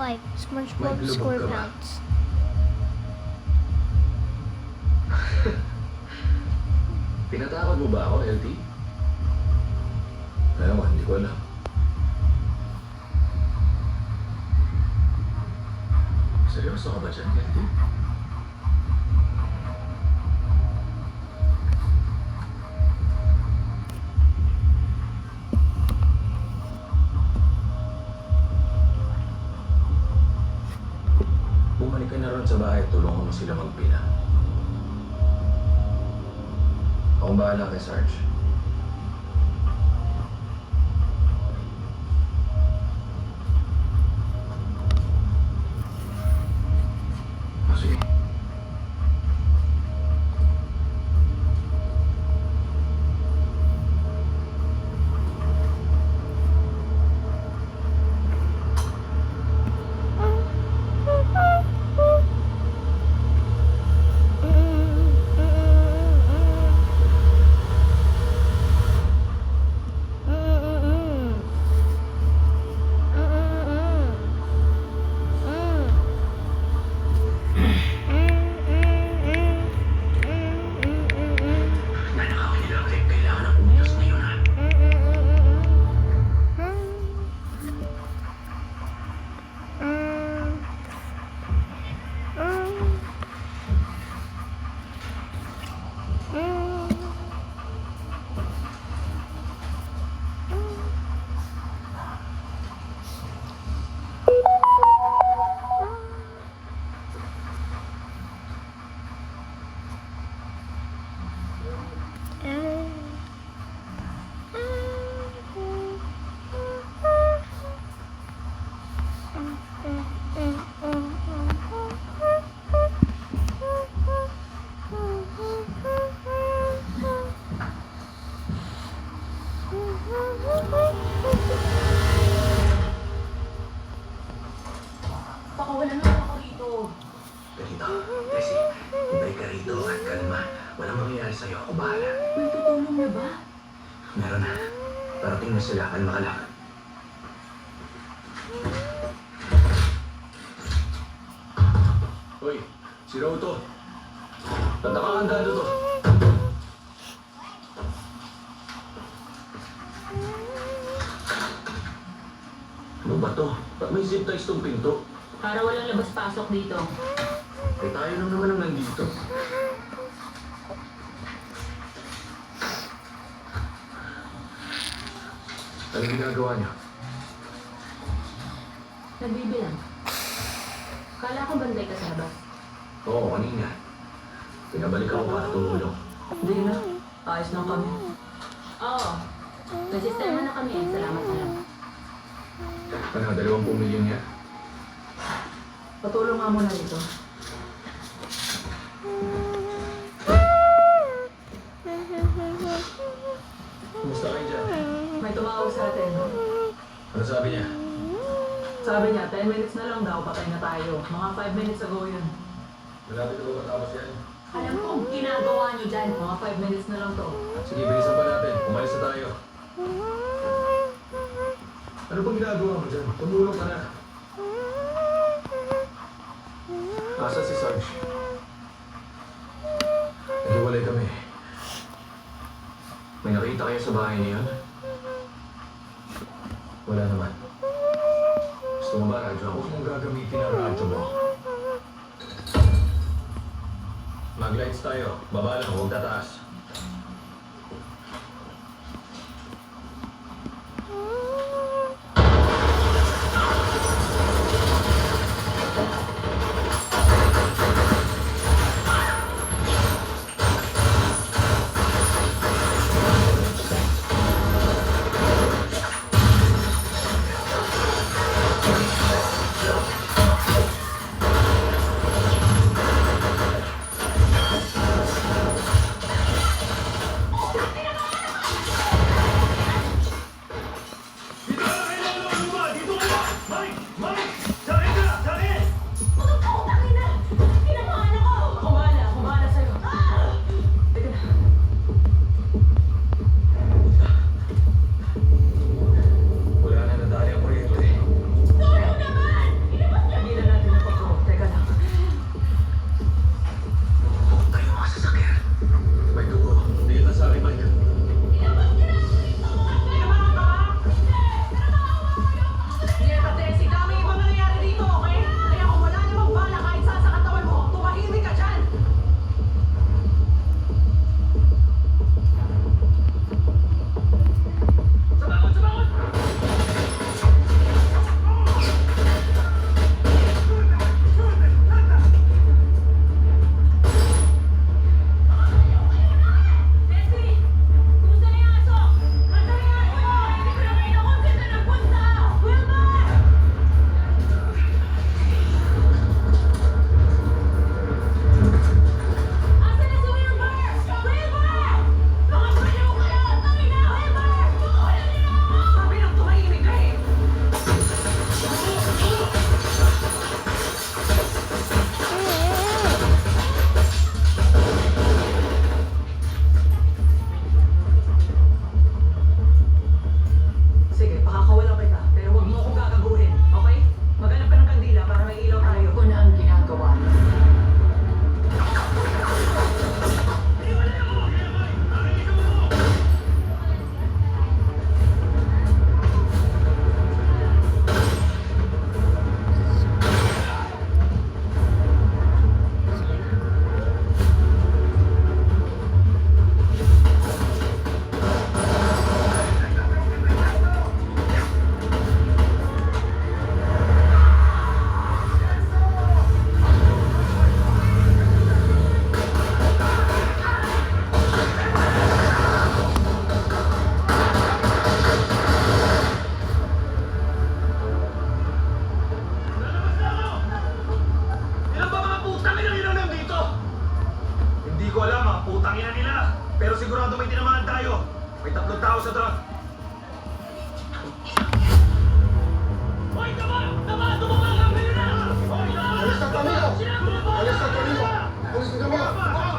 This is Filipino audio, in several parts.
5. May SpongeBob lubog ka ba? SquarePants. Tinatakot mo ba ako, LT? Ewan, hindi ko alam. Seryoso ka ba dyan, LT? Bumalik ka na ron sa bahay at tulungan mo sila magpila. Akong bahala kay Sarge. Sige. Kailangan ng umilos ngayon, ha? Pakawalan naman ako rito. Ganito, Tessie, hintay ka rito at kalma. Walang mangyayari sa'yo. Ako bahala. May tutulong na ba? Meron na. Parating na sila. Kalma ka lang. Hoy, si Raw to. Tatakakandado to. Ano ba to? Ba't may zip ties tong pinto? Para walang labas-pasok dito. Eh tayo lang naman ang nandito. Anong ginagawa niyo? Nagbibilang. Kala ko bantay ka sa labas. Oo, kanina. Pinabalik ako para tumulong. Hindi na. Ayos lang kami. Oo. May sistema na kami. Salamat na lang. Ano, 20 milyon niya? Patulong nga muna dito. Kumusta kayo dyan? May tumawag sa atin. Ano sabi niya? Sabi niya, 10 minutes na lang daw, patay na tayo. Mga 5 minutes ago yun. Malapit na ba matapos yan? Alam ko ang ginagawa niyo dyan. Mga 5 minutes na lang to. Sige, bilisan pa natin. Umalis na tayo. Ano pang ginagawa mo dyan? Tumulong ka na. Asa si Sarge? Naghiwalay kami. May nakita kayo sa bahay niya? Wala naman. Gusto mo ba radyo? Huwag mong gagamitin ang radyo mo. Mag-lights tayo. Baba lang, huwag tataas. May 3 tao sa truck. Hoy, tama! Tama! Tumama ka! Kayo na! Hoy, tama! Alis na kami mo! Alis na kami mo! Alis na kami mo!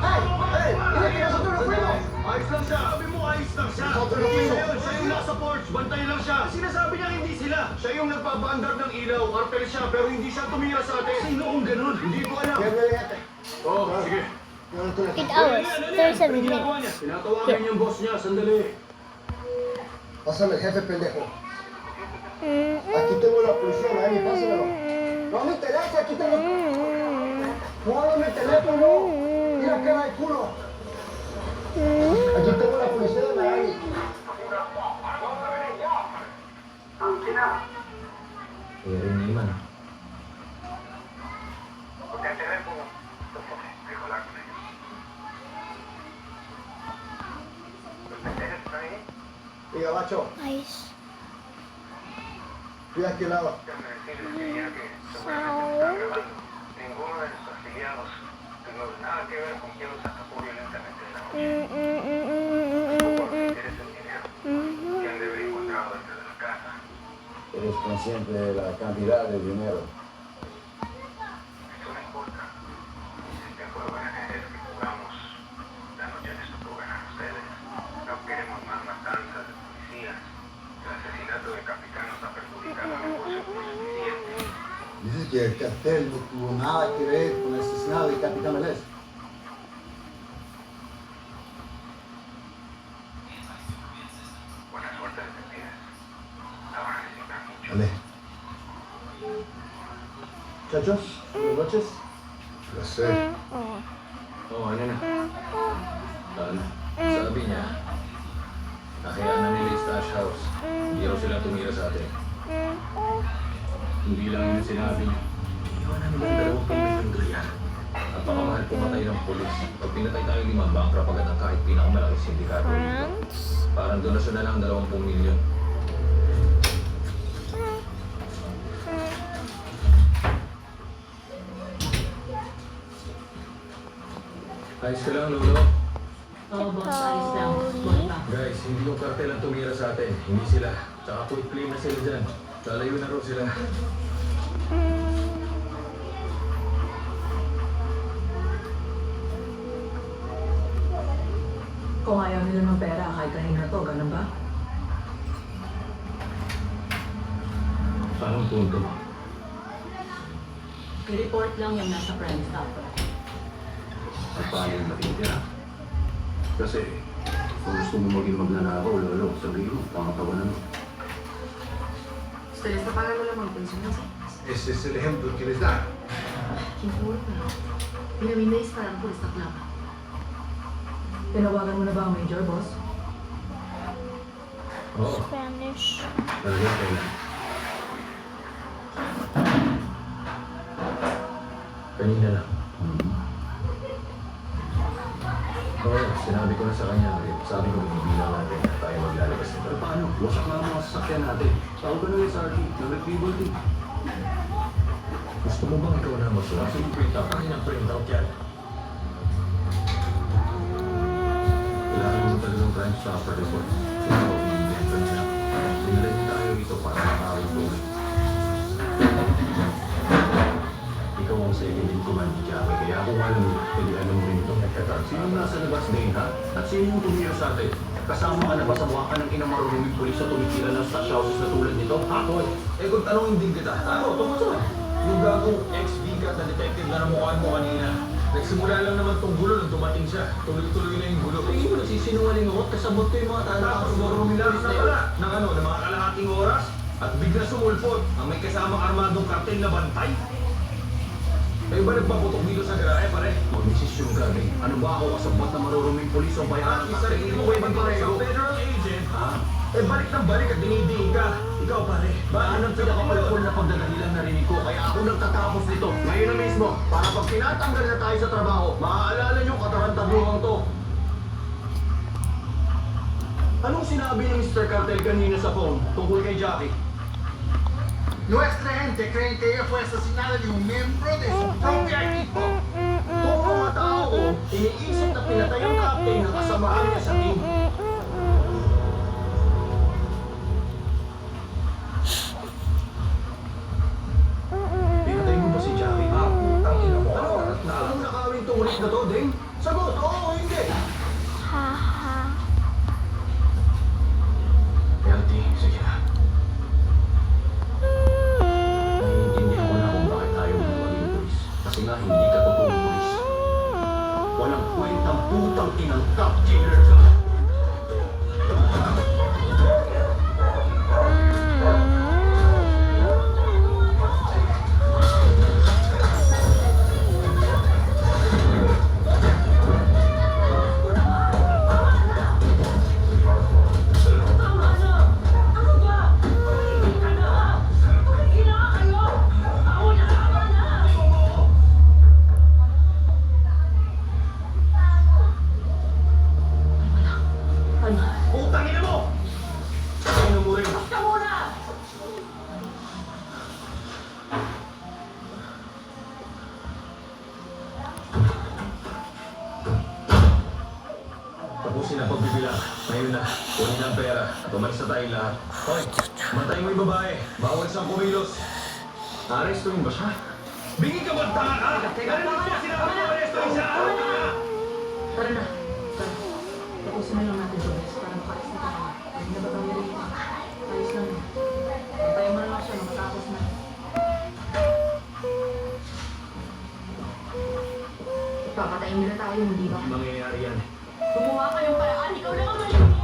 Hey! Hey! Hindi ka nasa tulog mo! Ayos lang siya! Sabi mo ayos lang siya! Sa tulog Hindi mo. siya yun! Siya yung nasa porch! Bantay lang siya! Sinasabi niya hindi sila! Siya yung nagpapaandar ng ilaw! Kartel siya pero hindi siya tumira sa atin! Sino kung ganun? Hindi ko alam! Yan na yan. Oo, sige. 8 hours, 37 minutes. Tinatawagan yung boss niya, sandali. Pásame, jefe pendejo. Aquí tengo la policía, Miami, pásamelo. No me interesa, aquí tengo... No háblame el teléfono. Mira cara de culo. Aquí tengo la policía de Miami. Eri Neiman. Diga, macho, Nice. cuida aquí al lado. Ninguno de nuestros afiliados tuvo nada que ver con quien los atacó violentamente en la noche. Eres el dinero que han de haber encontrado dentro de la casa. Eres consciente de la cantidad de dinero. Eso no importa. Este juego en ajedrez que jugamos, la noche les tocó ganar a ustedes. No queremos más matanzas de policías. El asesinato del capitán nos ha perjudicado el negocio por suficiente. Dices que el cartel no tuvo nada que ver con el asesinato del Capitán Melés. Buena suerte, detectives. La van a necesitar mucho. Vale. Muchachos, buenas noches. Placer. Oo, ano na? Sabi niya, nakayaan na nila yung stash house. Hindi raw sila tumira sa atin. Hindi lang yun sinabi niya. Iwan namin ang 2 milyon dolyar. Napakamahal pumatay ng polis. Pag pinatay tayo 5, bankrupt agad ang kahit pinakamalaking sindikato. Parang donasyon na lang 20 milyon. Ayos ka lang, Lolo. Oo, boss. Ayos lang. Boss pa. Guys, hindi yung kartel ang tumira sa atin. Hindi sila. Tsaka quick play na sila dyan. Lalayo na raw sila. Kung ayaw nila ng pera, kahit kanina to, ganun ba? Anong punto mo? I-report lang yung nasa crime stopper. At paano yung matitira? Kasi, kung gusto mo maging magnanakaw, Lolo, sabihin mo, pangatawan mo. Ustedes están pagando la manutención, ¿no? Ese es el ejemplo que les da. ¿Qué importa? Mira, a mí me dispararon por esta placa. Tinawagan mo na ba ang major, boss? Oo, Spanish. talagang kailan. Kanina lang. Oo, sinabi ko na sa kanya. Sabi ko, ibibilang natin na tayo maglalabas nito. Pero paano? Wasak na ang mga sasakyan natin. Tawag ka na yung Sarki. Nag-retrieval team. Gusto mo bang ikaw na masulat? Sige, print out. Kaya print out yan. Kailangan mo talagang crime stopper report. Ikaw, i-invent niya. Sinalay tayo dito para makawin tuloy. Ikaw ang second in command ni Jackie. Kaya kung alam mo, pwede alam mo rin itong nagkatag. Sino nasa labas na yun, ha? At sino yung tumira sa atin? Kasama ka na ba sa mukha ka ng inang maruruming pulis na tumitira ng stash houses na tulad nito? Ha, Toy? Eh kung tanongin din kita, ano? Tungkol saan? Yung gagong ex-bigat na detective na namukhaan mo kanina. Nagsimula lang naman tong gulo nung dumating siya. Tuloy-tuloy na yung gulo. Tingin mo nagsisinungaling ako, kasabot ko yung mga tanda. Tapos marumilang na pala ng ano, ng mga kalahating oras at bigla sumulpot ang may kasamang armadong kartel na bantay. Kayo ba nagpaputok dito sa garahe, pare? Mag-desisyon ka, eh. Ano ba ako kasabot na maruruming pulis o bayan? At sarili mo kayo magpareho. Federal agent, ha? Eh balik ng balik at dinidiin ka. Ikaw, pare. Baan ang pinakapalpol na pagdadalilang narinig ko, kaya ako nagtatapos nito. Ngayon na mismo, para pag tinatanggal na tayo sa trabaho, maaalala niyo katarantaduhan to. Anong sinabi ni Mr. Cartel kanina sa phone tungkol kay Jackie? Nuestra gente cree que ella fue asesinada de un miembro de su propio equipo. Kung mga tao, iniisip na pinatay ang captain ng kasamahan niya sa team. Tapusin ang pagbibilang. Ngayon na, kunin na ang pera at umalis na tayong lahat. Hoy, matay mo yung babae. Bawal siyang kumilos. Arestuin ba siya? Biging ka banta ka! Narinig mo sinabi mo arestuin siya! Tara na. Tara. Tapusin na lang natin ito, Bes, para makaalis na tayo. Hindi na ba tayo rin? Ayos lang. Tayo mo na lang siya, makatapos na. Papatayin nila tayo, hindi ba? Hindi mangyayari yan. Gumawa ka ng paraan, ikaw lang ang malinis!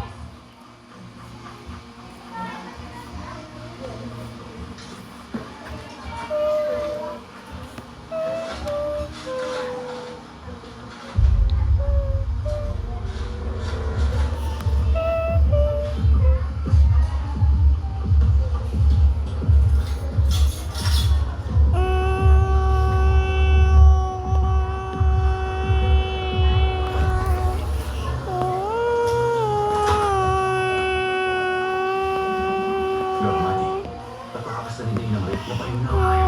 Lord Manny, napakakas na ni Dana Ray. Napayon na ako kayo.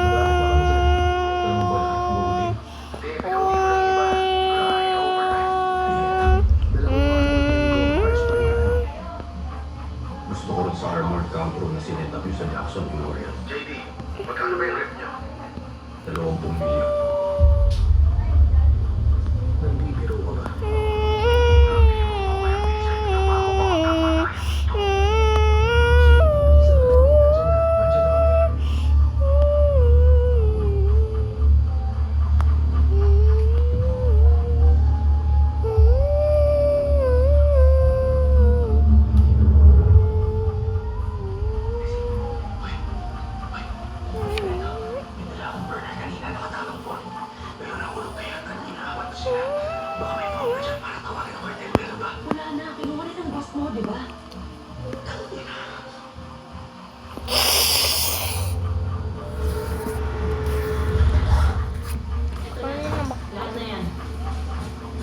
Malapit na kami dyan. Alam mo ba lahat buutin? Hindi, pero hindi ko lang iba. Kaya overtime. Gusto ko rin sa armored camp room na sinet up yung sa Jackson Memorial. JD, magkano ba yung rep niyo? 20 milyon. Nagbibiro ka ba? May dala akong burner kanina nakatapang po. Pero nahulog kaya kanina awat ko sila. Baka may power dyan para tawagin ang cartel. Meron ba? Wala na, kinuha rin ang boss mo, di ba? Ito na. Lahat na yan.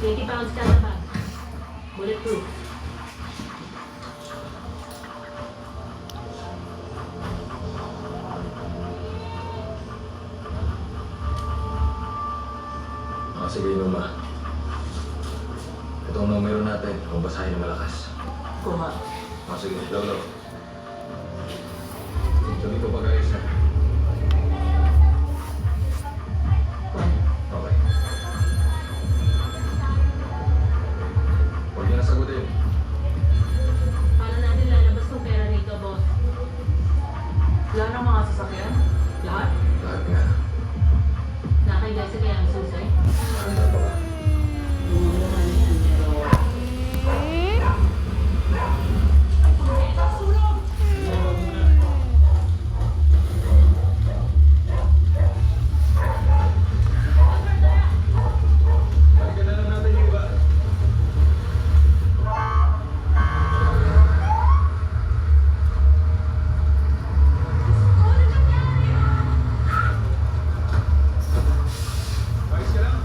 80 pounds kada bag. Bulletproof. Sige, Mama. Ito ang numero natin. Kung basahin na malakas. Kuha. Sige, Lolo. Sabi ko pag-ayos na. Okay. Huwag niyo na sagutin. Paano natin lalabas ng pera rito, boss? Wala ng mga sasakyan? Lahat? Lahat nga. Nakakagay sa kaya ang susay? Handa pa ba? Yung mga naman yan, pero... Balikan na lang natin yung iba. Ayos ka lang?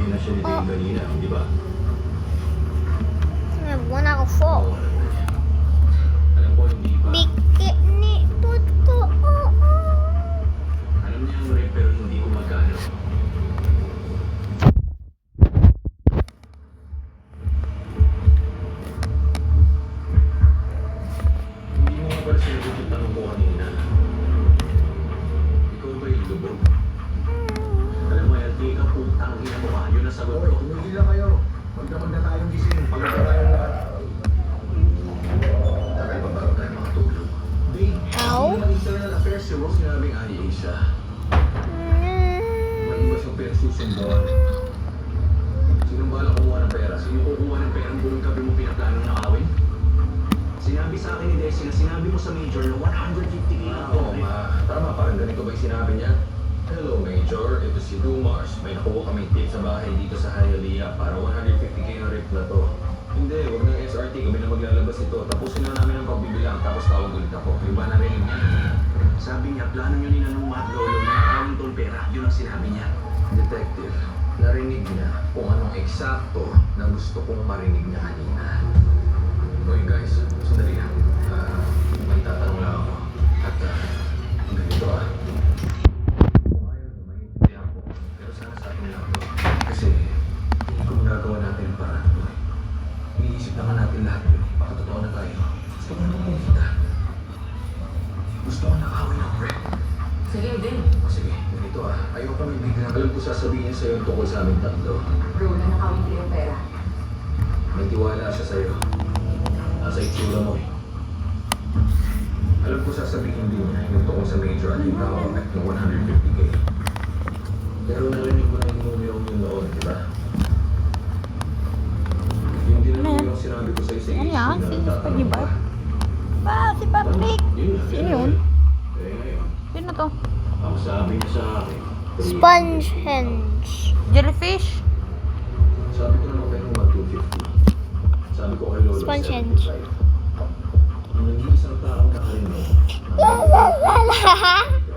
na siya ni Dane kanina, di ba? Nagbuwan ako po. Alam ko, hindi pa. Biki ni totoo. Alam niya ang rin, pero hindi ko magkano. Hindi mo nga pala sinagot yung tanong ko kanina. Ikaw ba yung lubog? Alam mo, LT ka putang ina mo ka. Yun ang sagot Hoy, ko. tumigil na kayo. Magdamag na tayong gising. Pagod na tayong lahat. Tagal pa bago tayo makatulog. Dave, Ow. hindi naman internal affairs si Ross sinabing IA siya. May iba siyang pinagsusunduan. Sinong bala kumuha ng pera? Sino kukuha ng pera ang buong gabi mo pinaplanong nakawin? Sinabi sa akin ni Desi na sinabi mo sa Major na 150k na to. Tama, parang ganito ba yung sinabi niya? Hello Major, ito si Dumars. May nakuha kami tip sa bahay dito sa Hialeah para 150k na rip na to. Hindi, huwag ng SRT, kami na maglalabas ito. Tapusin na namin ang pagbibilang, tapos tawag ulit ako. Yung ba narinig niya? Sabi niya, plano niyo ni Nanong Matt Lolo na nakawin tong pera. Yun ang sinabi niya. Detective, narinig niya kung anong eksakto na gusto kong marinig niya kanina. Okay guys, sandali lang. May tatanong lang ako. At ganito Kung ayaw na maintindihan ko, pero sana sa akin lang to. Kasi hindi ko magagawa natin ang paraan to. Iniisip naman natin lahat yun. Baka totoo na tayo. Gusto ko naman pumunta. Gusto ko nakawin ng rep. Sige, din. O sige, ganito ayoko may biglang alam ko sasabihin sa'yo tungkol sa aming tatlo. Bro, na nakawin ko yung pera. May tiwala siya sa'yo. Nasa itsura mo eh. Alam ko sasabihin din niya yung tungkol sa Major at yung nakakapag ng 150k. Pero narinig ko na yung numero yung noon, di ba? Yung din yung sinabi ko sa'yo sa Ano issue yan? na Si nagtatanong Paglibar? ka. Si Patrick. Sino yun? Eh ngayon, Sino to? ang sabi niya sa akin, Spongehenge. Jellyfish? sabi ko naman kayo ng 250. Sabi ko kay Lolo, Spongehenge. 75. Ang nag-iisang taong nakarinig.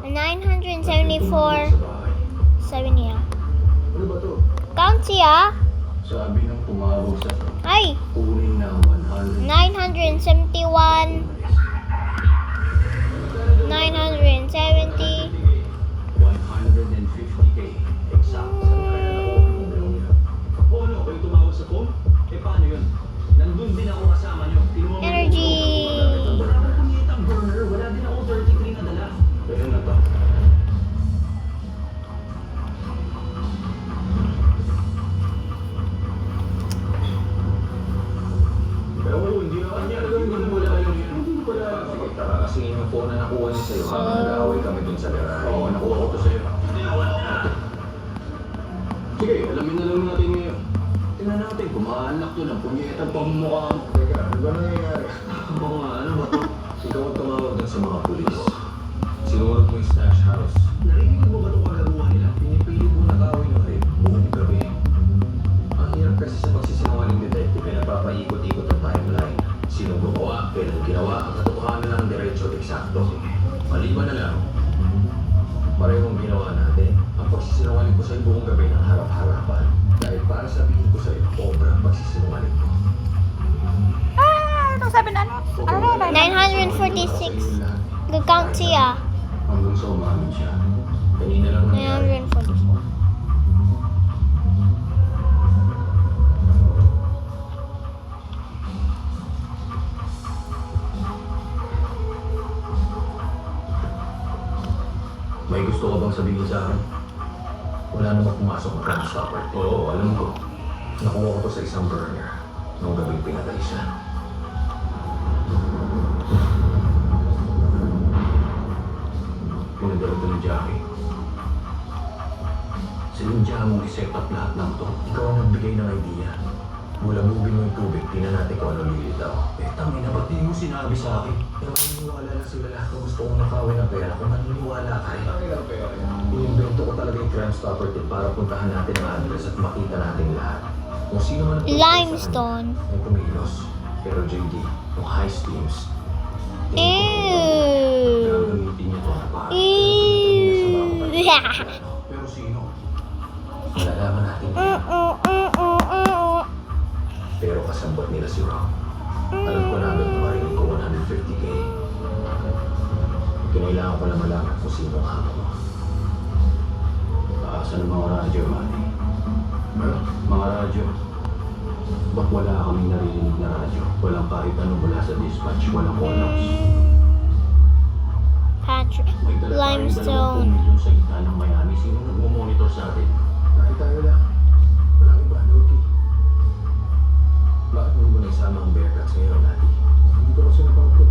974. Sa bahay. 7 niya. Ano ba to? Count siya. Sabi ng tumawag sa Ay! kunin na 100. 971. 970. 150k. Eksakto sa kaya nakuha ng numero niya. O ano, kayo tumawag sa phone? Eh paano yun? Nandun din ako kasama niyo. Kinuha mo Energy. Wala akong kunyitang burner. Wala din ako 33 na dala. Kaya na to. Pero hindi naman niya. Hindi mo wala yung hindi wala. Pagtaka kasi yung phone na nakuha niya sa'yo habang nag-aaway kami dun sa garahe. Oo, nakuha ko to sa'yo. Sige, alamin na lang natin ngayon. Tingnan natin kung maanak to ng punyetang pamumukha mo. Teka, ano ba nangyayari? Oo nga, ano ba to? Ikaw ang tumawag dun sa mga pulis. Sinurot mo yung stash house. Narinig mo ba itong kagaguhan nila? Pinipili mo na kawin ng rin buong gabi. Ang hirap kasi sa pagsisinungaling detective ay napapaikot-ikot ang timeline. Sino gumawa, kailan ginawa, ang katotohanan lang ang diretso at eksakto. Maliban na lang, parehong ginawa natin. Ang pagsisinungaling ko sa'yo buong gabi ng harap-harapan. Dahil para sabihin ko sa'yo, obra ang pagsisinungaling ko. Ano sabi na ano? 946. Nag-count siya. Hanggang sa umamin siya. Kanina lang nangyari. 946. May gusto ka bang sabihin sa akin? Wala namang pumasok ng crime stopper. Oo, alam ko. Nakuha ko to sa isang burner. Nung gabing pinatay siya. Pinadala to ni Jackie. Sinundyahan mong i-set up lahat ng to. Ikaw ang nagbigay ng idea. Bulabugin mo yung tubig, tingnan natin kung ano lilitaw. Eh, tangin na, ba't di mo sinabi sa akin? Pero maniniwala lang sila lahat kung gusto kong nakawin ng pera. Kung maniniwala ka eh. Ang pera yan. Inimbento ko talaga yung Crime Stopper tip para puntahan natin ang address at makita natin lahat. Kung sino man ang Limestone. ay kumilos. Pero JD, yung heist teams, Ew. gagamitin niya ito para Ew. Pero sino? Malalaman natin. Pero kasambot nila si Rock. Alam ko na agad na marinig ko 150K. Kinailangan ko na malaman kung sino ang amo mo. Saan ang mga radyo, Manny? Mga radyo. Ba't wala kaming narinig na radyo? Walang kahit ano mula sa dispatch, walang call-outs. Patrick. May dala tayong 20 Limestone. milyon sa gitna ng Miami. Sino nagmumonitor sa atin? Kahit tayo lang. Walang iba, Loki. Bakit mo muna isama ang Bearcats ngayon, Nati? Hindi ko kasi napapod.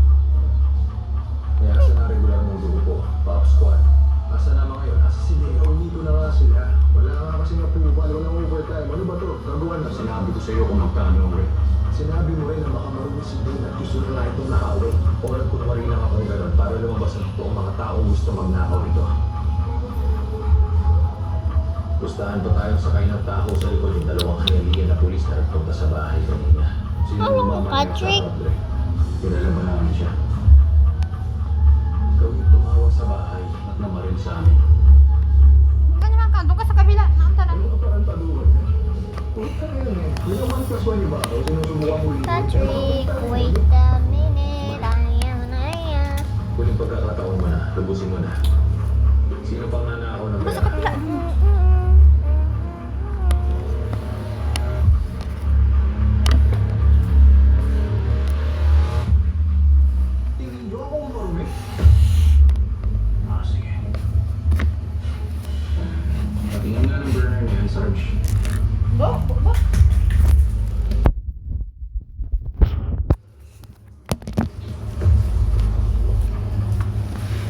Kaya asa na regular mong grupo, Pop Squad. Asa naman ngayon? Asa si Leo? Hindi ko na nga sila. Wala nga kasi napupal, walang overtime. Ano ba to? Gagawan na. Sinabi ko sa iyo kung magkano ang rate. Sinabi mo rin na baka marunong si Dane at gusto na nga itong nakawin. Oran ko na rin lang akong gano'n para lumabas ang totoong mga taong gusto magnakaw ito. Gustahan pa tayong sakay ng tao sa likod yung dalawang hayaligan na pulis na nagpunta sa bahay kanina. Sino Hello, ang mamaya Patrick. sa Padre? Kilala ba namin siya? Ikaw yung tumawag sa bahay at namaril sa amin. Ganyan naman ka, doon ka sa kabila. Naantara. Ano ka parang taluhan? Puta yun eh. Yung 1+1 yung ba? O sinusubukan mo yun? Patrick, wait a minute. Ayan. Huling pagkakataon mo na, lubusin mo na. Sino pa nga na ako ng Doon sa kabila. Tingin niyo ako marumi? Sige. Patingin nga ng burner niyan, Sarge. Bo.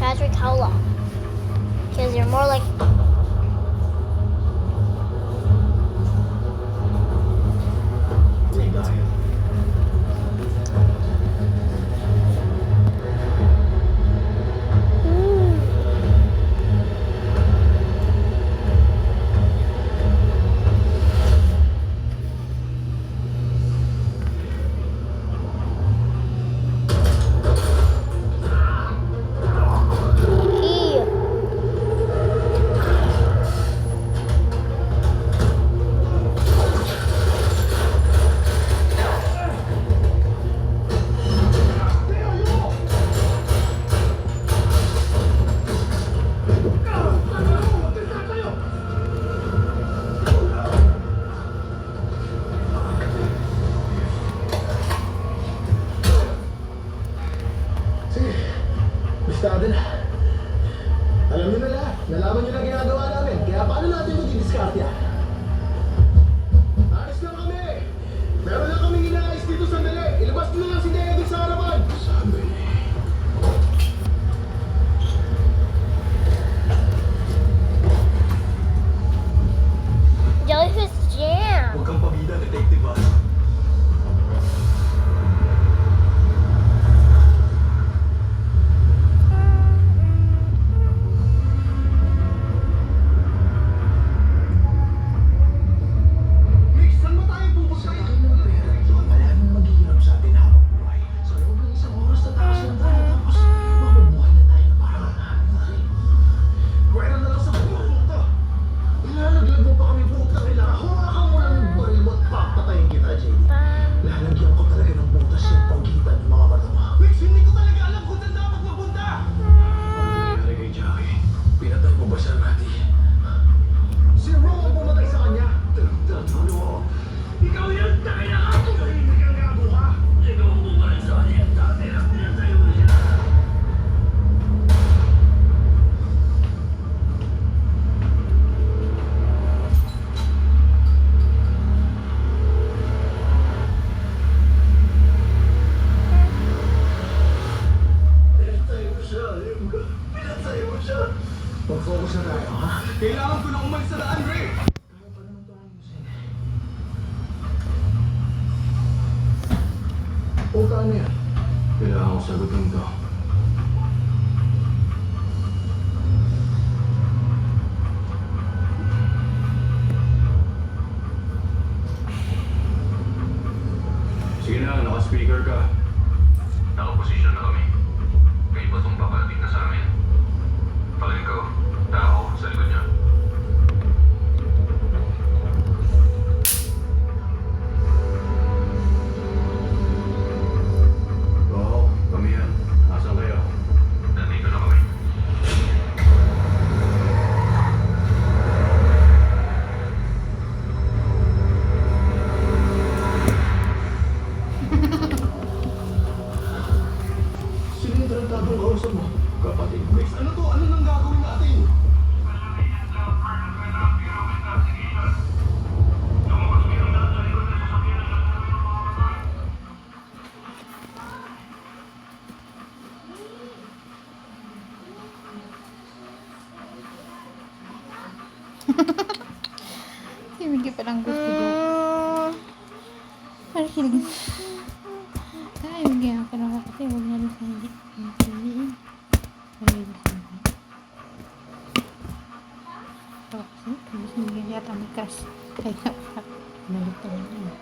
Patrick, how long? Because you're more like. May dahil. Ew. Sige, bistado na. Alam niyo na lahat, nalaman niyo na ginagawa namin. Kaya paano natin mag-i-discard yan? Ayos lang kami! Meron lang kaming inaayos dito sandali. Ilabas niyo na lang si Dea doon sa harapan. Sabi. Jellyfish jam. Huwag kang pabida, detective ha. Mick, saan ba tayo pupunta? Sa akin ng pera ito, wala nang maghihirap sa atin habang buhay. Sa loob ng isang oras na takas lang tayo, tapos mabubuhay na tayo na parang nanay. Pwera na lang sa pupunta. Ilalaglag mo pa kami putang ina. Hawakan mo lang yung baril mo at papatayin kita, JD. Lalagyan ko talaga ng butas yung panggitan ng mga mata mo. Mix, hindi ko talaga alam kung saan dapat mapunta! Ano nangyari kay Jackie? Pinatay mo ba siya, Ratty? Si Ro ang pumatay sa kanya! Ano mo? Ikaw yan! Tayo na ka! Tumahimik kang gago ka! Ikaw ang bumalik sa kanya! Dati na pinatay mo siya! Pinatay mo siya! Pinatay mo siya! Mag-focus na tayo, ha? Kailangan ko na umalis sa daan, Ray! Kaya pa naman ito ayusin. O, paano yan? Kailangan ko sagutin to. Sige na, naka-speaker ka. Nakaposisyon na kami. May batong papalating na sa amin. Palagay ko, tao sa likod niya. Miggy palang gusto daw. Parang kilig. Ay, Miggy ako na kasi huwag na rin sa hindi. Piliin. Ay, gusto mo. So, kasi si Miggy yata may crush. Kaya nalito na yun.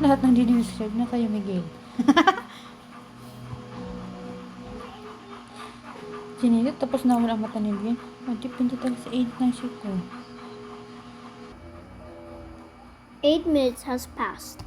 Lahat ng didescribe na sa'yo, Miguel. Sinilip, tapos na wala mata ni Bien. Depende talaga sa age ng ship ko. 8 minutes has passed.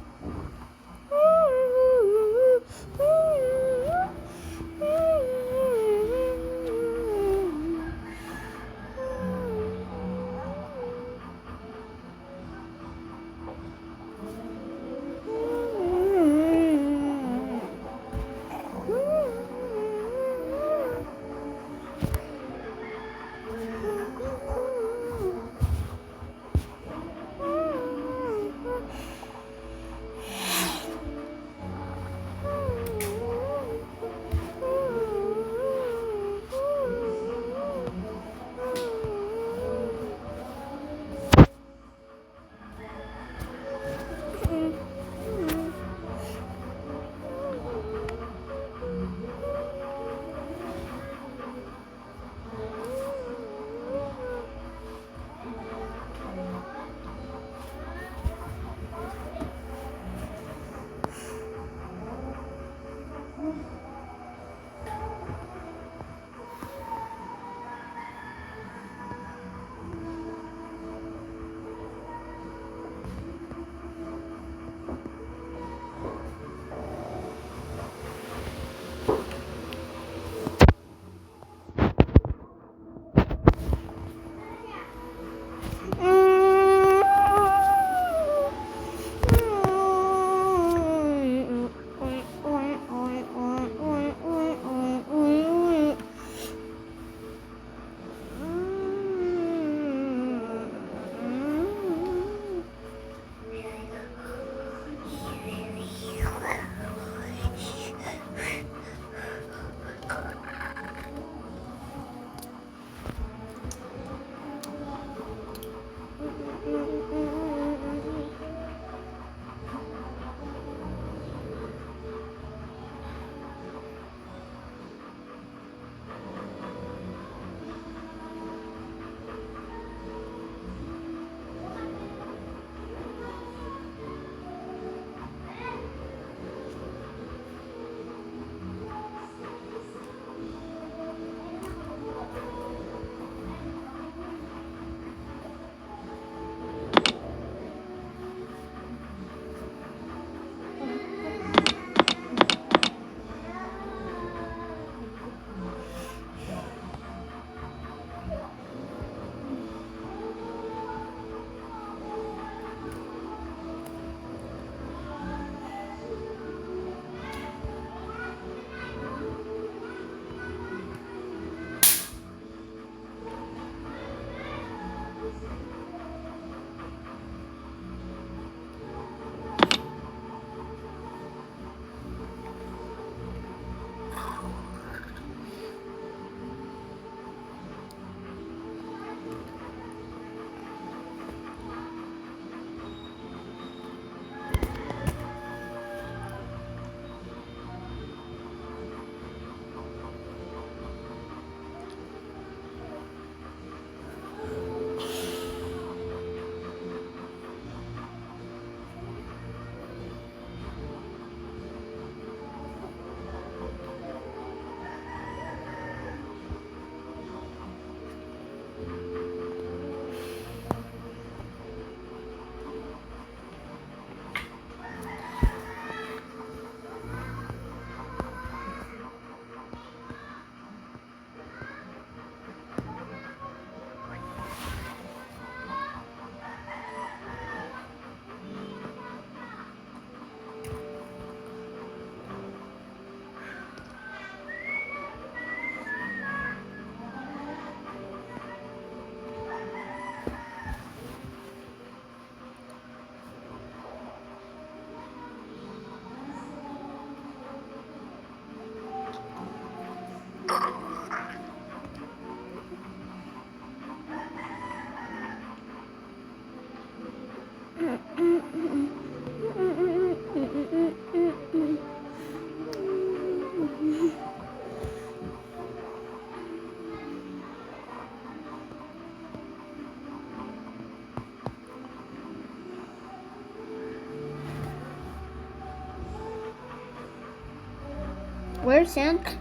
Where's Santa?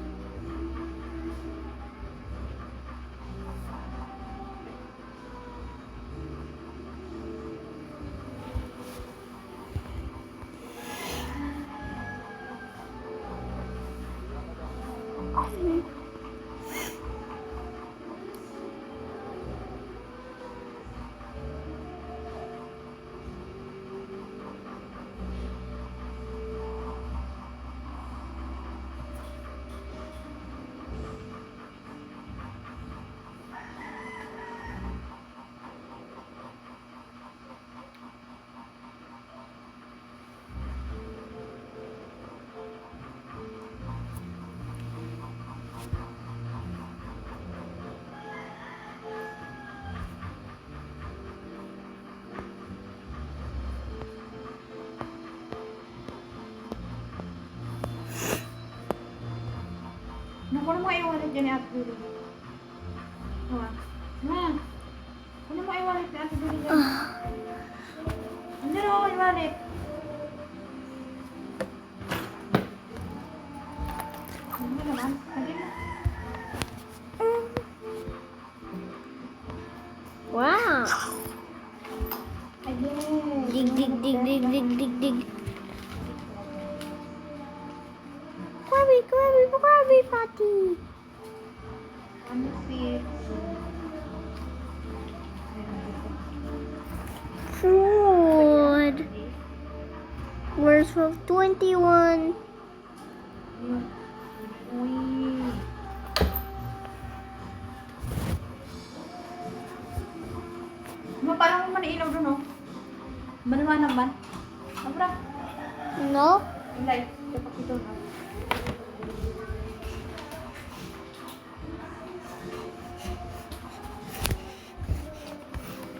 Naku, ano mo iwalit dyan ni Ate Julie? Hawa. Ma, ano mo iwalit ni Ate Julie dyan? Ano mo iwalit? Ano mo naman? Ano mo? Wow. Ayun. Dig, dig, dig, dig, dig, dig, dig. Krabby, Krabby, Krabby Patty. Ano si... Food. Where's 1221? Uy. Ma, parang mo manilaw doon, oh. Manaman naman. Abra. No. Ilay. Dapat ito, no?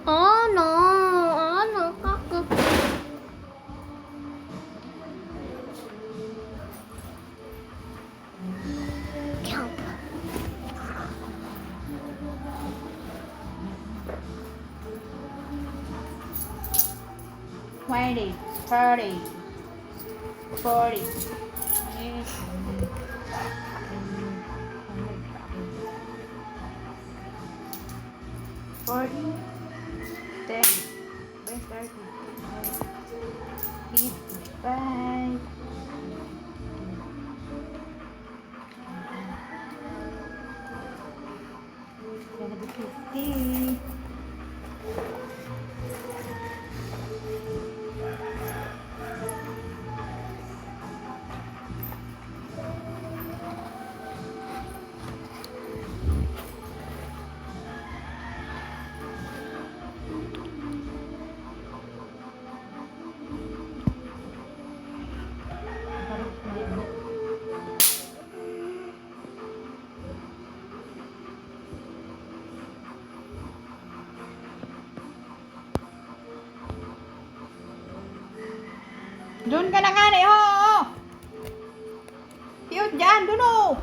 Oh no. Oh no. Kaka. Count. $20, $30, $40. $40, $10, $30, $55. $50. Doon ka na nga na, oo. Cute dyan, doon oh.